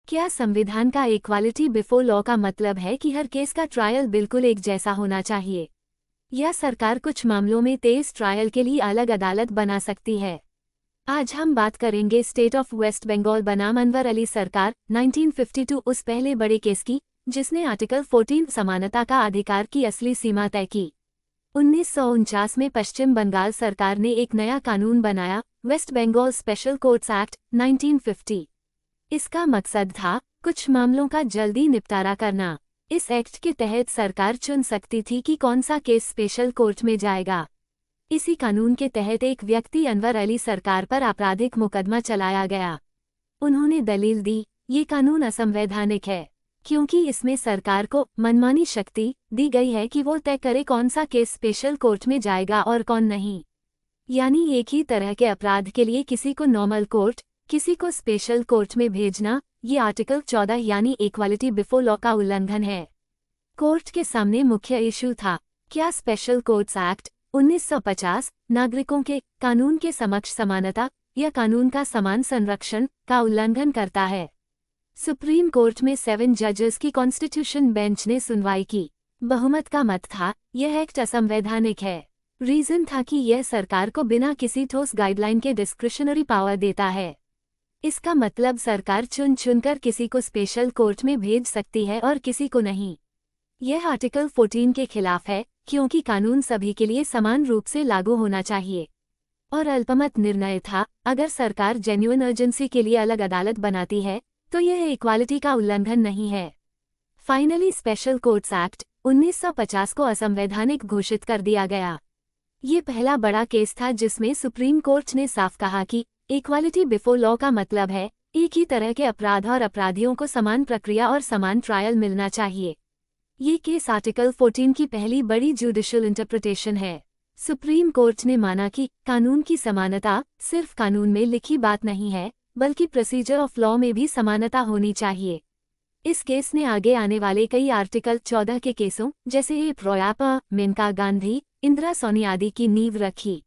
क्या संविधान का इक्वालिटी बिफोर लॉ का मतलब है कि हर केस का ट्रायल बिल्कुल एक जैसा होना चाहिए, या सरकार कुछ मामलों में तेज ट्रायल के लिए अलग अदालत बना सकती है? आज हम बात करेंगे स्टेट ऑफ वेस्ट बंगाल बनाम अनवर अली सरकार 1952 उस पहले बड़े केस की जिसने आर्टिकल 14 समानता का अधिकार की असली सीमा तय की। 1949 में पश्चिम बंगाल सरकार ने एक नया कानून बनाया, West Bengal special courts act 1950। इसका मकसद था कुछ मामलों का जल्दी निपटारा करना। इस एक्ट के तहत सरकार चुन सकती थी कि कौन सा केस स्पेशल कोर्ट में जाएगा। इसी कानून के तहत एक व्यक्ति अनवर अली सरकार पर आपराधिक मुकदमा चलाया गया। उन्होंने दलील दी, ये कानून असंवैधानिक है क्योंकि इसमें सरकार को मनमानी शक्ति दी गई है कि वो तय करे कौन सा केस स्पेशल कोर्ट में जाएगा और कौन नहीं। यानी एक ही तरह के अपराध के लिए किसी को नॉर्मल कोर्ट, किसी को स्पेशल कोर्ट में भेजना, ये आर्टिकल 14 यानी इक्वालिटी बिफोर लॉ का उल्लंघन है। कोर्ट के सामने मुख्य इशू था, क्या स्पेशल कोर्ट्स एक्ट 1950 नागरिकों के कानून के समक्ष समानता या कानून का समान संरक्षण का उल्लंघन करता है। सुप्रीम कोर्ट में 7 जजेस की कॉन्स्टिट्यूशन बेंच ने सुनवाई की। बहुमत का मत था, यह एक्ट असंवैधानिक है। रीजन था कि यह सरकार को बिना किसी ठोस गाइडलाइन के डिस्क्रिशनरी पावर देता है। इसका मतलब सरकार चुन चुनकर किसी को स्पेशल कोर्ट में भेज सकती है और किसी को नहीं। यह आर्टिकल 14 के खिलाफ है क्योंकि कानून सभी के लिए समान रूप से लागू होना चाहिए। और अल्पमत निर्णय था, अगर सरकार जेन्युइन अर्जेंसी के लिए अलग अदालत बनाती है तो यह इक्वालिटी का उल्लंघन नहीं है। फाइनली स्पेशल कोर्ट्स एक्ट 1950 को असंवैधानिक घोषित कर दिया गया। ये पहला बड़ा केस था जिसमें सुप्रीम कोर्ट ने साफ कहा कि इक्वालिटी बिफोर लॉ का मतलब है एक ही तरह के अपराध और अपराधियों को समान प्रक्रिया और समान ट्रायल मिलना चाहिए। ये केस आर्टिकल 14 की पहली बड़ी जुडिशियल इंटरप्रिटेशन है। सुप्रीम कोर्ट ने माना कि कानून की समानता सिर्फ कानून में लिखी बात नहीं है, बल्कि प्रोसीजर ऑफ लॉ में भी समानता होनी चाहिए। इस केस ने आगे आने वाले कई आर्टिकल 14 के केसों जैसे रोयापा, मेनका गांधी, इंदिरा सोनी आदि की नींव रखी।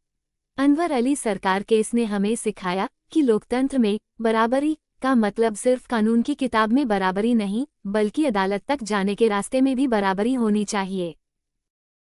अनवर अली सरकार केस ने हमें सिखाया कि लोकतंत्र में बराबरी का मतलब सिर्फ कानून की किताब में बराबरी नहीं, बल्कि अदालत तक जाने के रास्ते में भी बराबरी होनी चाहिए।